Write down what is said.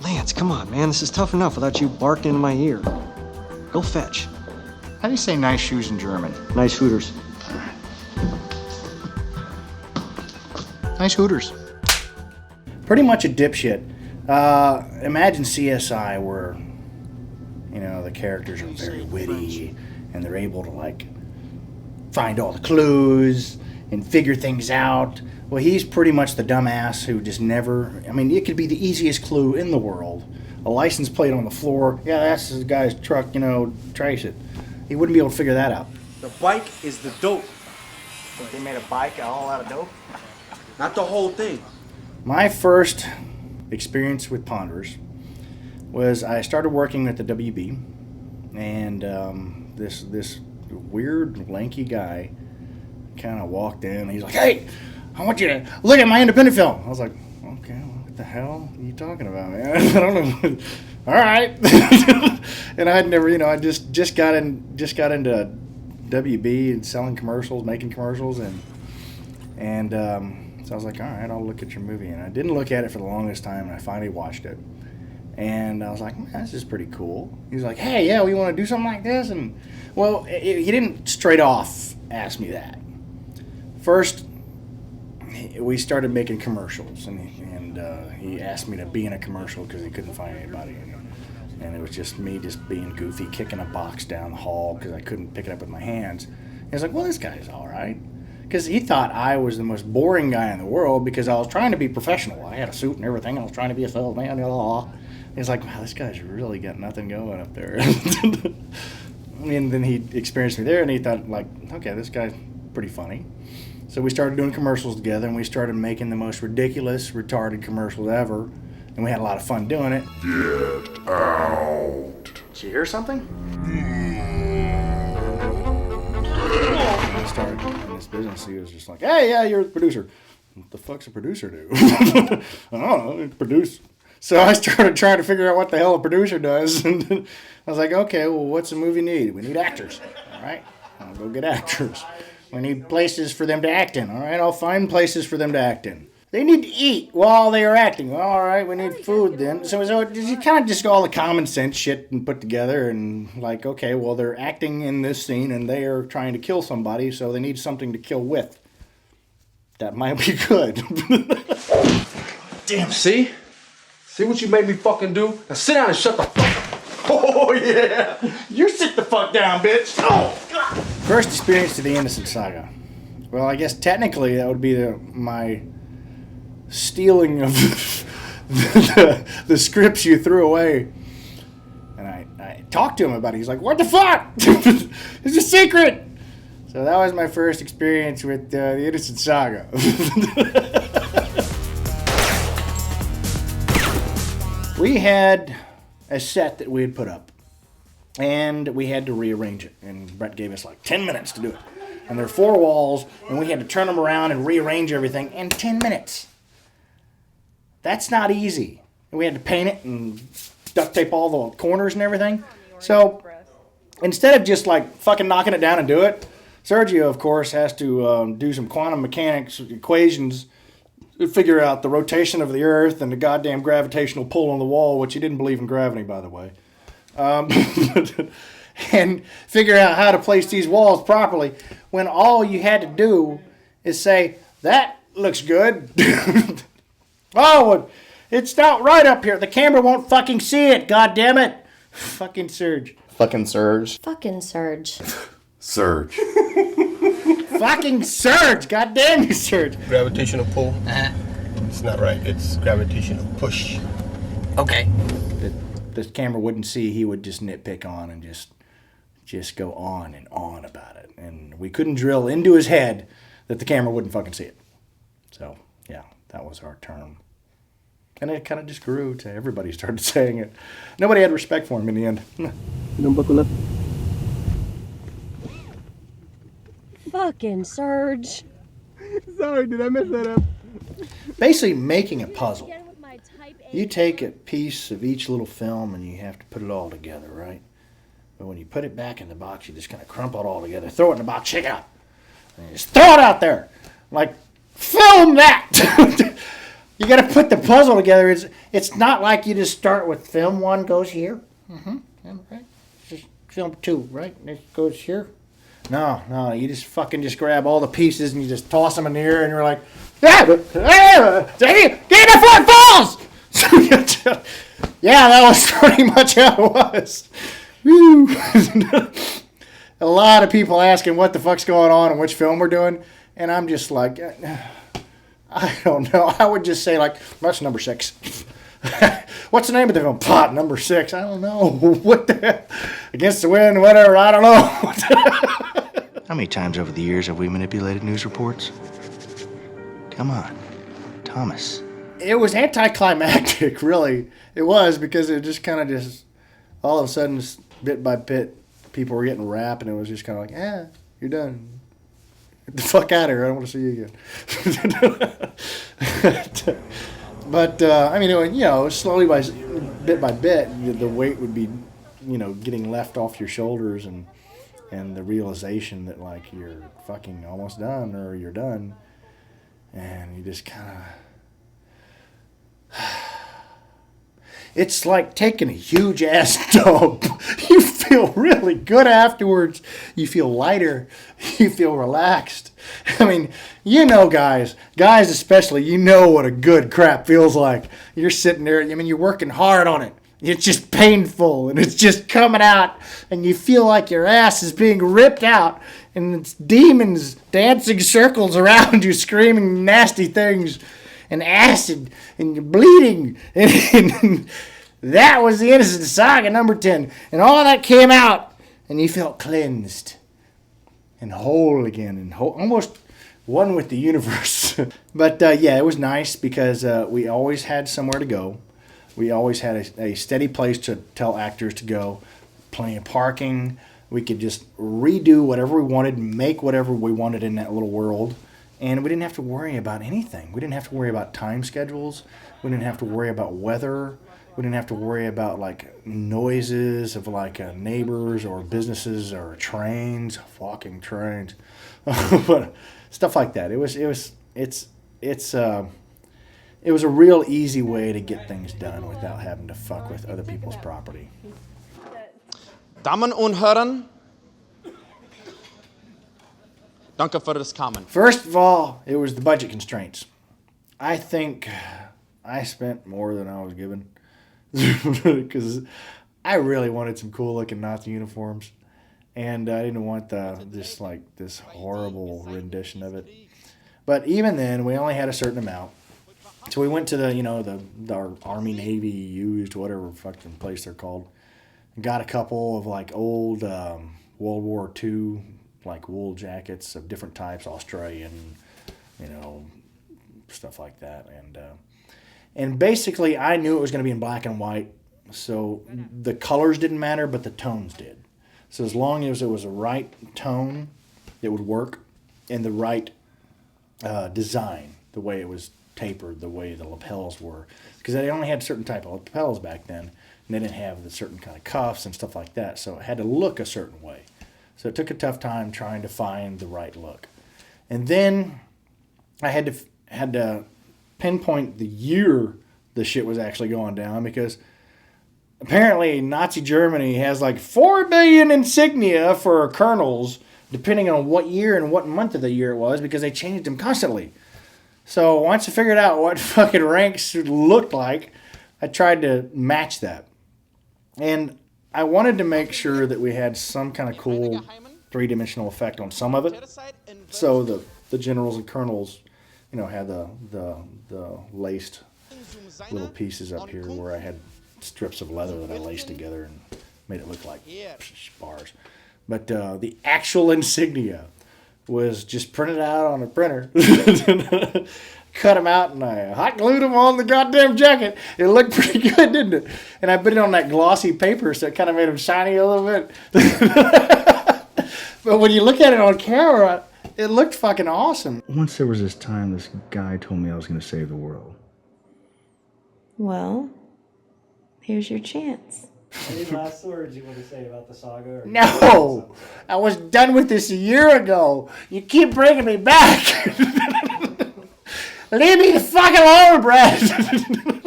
Lance, come on, man. This is tough enough without you barking in my ear. Go fetch. How do you say nice shoes in German? Nice hooters. Nice hooters. Pretty much a dipshit. Imagine CSI where, you know, the characters are very witty and they're able to, like, find all the clues and figure things out. Well, he's pretty much the dumbass who just never... I mean, it could be the easiest clue in the world. A license plate on the floor. Yeah, that's the guy's truck, you know, trace it. He wouldn't be able to figure that out. The bike is the dope. They made a bike all out of dope? Not the whole thing. My first experience with Ponders was I started working at the WB, and this weird, lanky guy kind of walked in, and he's like, "Hey, I want you to look at my independent film." I was like, "Okay, well, what the hell are you talking about, man?" I don't know. All right. And I'd never, you know, I just got into WB and selling commercials, making commercials, and so I was like, all right, I'll look at your movie. And I didn't look at it for the longest time, and I finally watched it. And I was like, man, this is pretty cool. He's like, hey, yeah, we want to do something like this? And, well, he didn't straight off ask me that. First, we started making commercials, and he asked me to be in a commercial because he couldn't find anybody. And it was just me just being goofy, kicking a box down the hall because I couldn't pick it up with my hands. He was like, well, this guy's all right. Because he thought I was the most boring guy in the world because I was trying to be professional. I had a suit and everything. I was trying to be a salesman. He's like, wow, this guy's really got nothing going up there. And then he experienced me there, and he thought, like, okay, this guy's pretty funny. So we started doing commercials together, and we started making the most ridiculous, retarded commercials ever. And we had a lot of fun doing it. Get out. Did you hear something? When he started in this business, he was just like, hey, yeah, you're the producer. What the fuck's a producer do? I don't know, produce. So I started trying to figure out what the hell a producer does. And I was like, okay, well, what's a movie need? We need actors. All right, I'll go get actors. We need places for them to act in. All right, I'll find places for them to act in. They need to eat while they are acting. Well, all right, we need food then. So you kind of just all the common sense shit and put together and like, okay, well, they're acting in this scene and they are trying to kill somebody, so they need something to kill with. That might be good. Damn, see? See what you made me fucking do? Now sit down and shut the fuck up. Oh, yeah. You sit the fuck down, bitch. Oh, God. First experience to the Innocence Saga. Well, I guess technically that would be my stealing of the scripts you threw away. And I talked to him about it. He's like, what the fuck? It's a secret. So that was my first experience with the Innocence Saga. We had a set that we had put up, and we had to rearrange it. And Brett gave us like 10 minutes to do it. And there are 4 walls, and we had to turn them around and rearrange everything in 10 minutes. That's not easy. And we had to paint it and duct tape all the corners and everything. So instead of just like fucking knocking it down and do it, Sergio, of course, has to do some quantum mechanics equations to figure out the rotation of the Earth and the goddamn gravitational pull on the wall, which he didn't believe in gravity, by the way. And figure out how to place these walls properly when all you had to do is say, that looks good. Oh, it's not right up here. The camera won't fucking see it, goddammit. Fucking Serge. Fucking Surge. Fucking Surge. Surge. Fucking Serge. Goddamn you, Serge. Gravitational pull. It's not right. It's gravitational push. Okay. The camera wouldn't see. He would just nitpick on and just go on and on about it. And we couldn't drill into his head that the camera wouldn't fucking see it. So, yeah, that was our term. And it kind of just grew to everybody started saying it. Nobody had respect for him in the end. You don't buckle up. Fucking Surge. Sorry, did I mess that up? Basically making a puzzle. You take a piece of each little film and you have to put it all together, right? But when you put it back in the box, you just kind of crumple it all together, throw it in the box, shake it up, and you just throw it out there. Like, film that! You got to put the puzzle together. It's not like you just start with film 1 goes here. Right. Just film 2, right? It goes here. No, you just fucking just grab all the pieces and you just toss them in the air and you're like, get before it falls! Yeah, that was pretty much how it was. Woo. A lot of people asking what the fuck's going on and which film we're doing, and I'm just like, I don't know. I would just say like, that's number 6. What's the name of the film? Plot number 6. I don't know. What the hell? Against the wind, whatever. I don't know. How many times over the years have we manipulated news reports? Come on, Thomas. It was anticlimactic, really. It was, because it just kind of just, all of a sudden, just bit by bit, people were getting wrapped, and it was just kind of like, you're done. Get the fuck out of here. I don't want to see you again. But, I mean, slowly bit by bit, the weight would be, getting left off your shoulders, and the realization that, like, you're fucking almost done, or you're done, and you just kind of... It's like taking a huge ass dump. You feel really good afterwards. You feel lighter. You feel relaxed. I mean, guys especially, what a good crap feels like. You're sitting there, you're working hard on it. It's just painful, and it's just coming out, and you feel like your ass is being ripped out, and it's demons dancing circles around you, screaming nasty things, and acid, and you're bleeding, and that was the Innocence Saga number 10, and all that came out, and you felt cleansed, and whole again, and almost one with the universe. But it was nice, because we always had somewhere to go. We always had a steady place to tell actors to go, plenty of parking. We could just redo whatever we wanted, make whatever we wanted in that little world. And we didn't have to worry about anything. We didn't have to worry about time schedules. We didn't have to worry about weather. We didn't have to worry about like noises of like neighbors or businesses or trains, walking trains, but stuff like that. It was a real easy way to get things done without having to fuck with other people's property. Damen und Herren, danke für das Kommen. First of all, it was the budget constraints. I think I spent more than I was given because I really wanted some cool looking Nazi uniforms, and I didn't want this horrible rendition of it. But even then, we only had a certain amount. So we went to the Army, Navy, used, whatever fucking place they're called. Got a couple of like old World War II like wool jackets of different types, Australian, stuff like that. And basically I knew it was going to be in black and white. So the colors didn't matter, but the tones did. So as long as it was the right tone, it would work, and the right design, the way it was tapered, the way the lapels were, because they only had certain type of lapels back then, and they didn't have the certain kind of cuffs and stuff like that, so it had to look a certain way. So it took a tough time trying to find the right look. And then I had to pinpoint the year the shit was actually going down, because apparently Nazi Germany has like 4 billion insignia for colonels, depending on what year and what month of the year it was, because they changed them constantly. So once I figured out what fucking ranks looked like, I tried to match that. And I wanted to make sure that we had some kind of cool three-dimensional effect on some of it. So the generals and colonels, had the laced little pieces up here where I had strips of leather that I laced together and made it look like bars. But the actual insignia was just printed out on a printer. Cut them out, and I hot glued them on the goddamn jacket. It looked pretty good, didn't it? And I put it on that glossy paper, so it kind of made them shiny a little bit. But when you look at it on camera, it looked fucking awesome. Once there was this time, this guy told me I was going to save the world. Well, here's your chance. Any last words you want to say about the saga? No! I was done with this a year ago. You keep bringing me back. Leave me the fuck alone, Brad.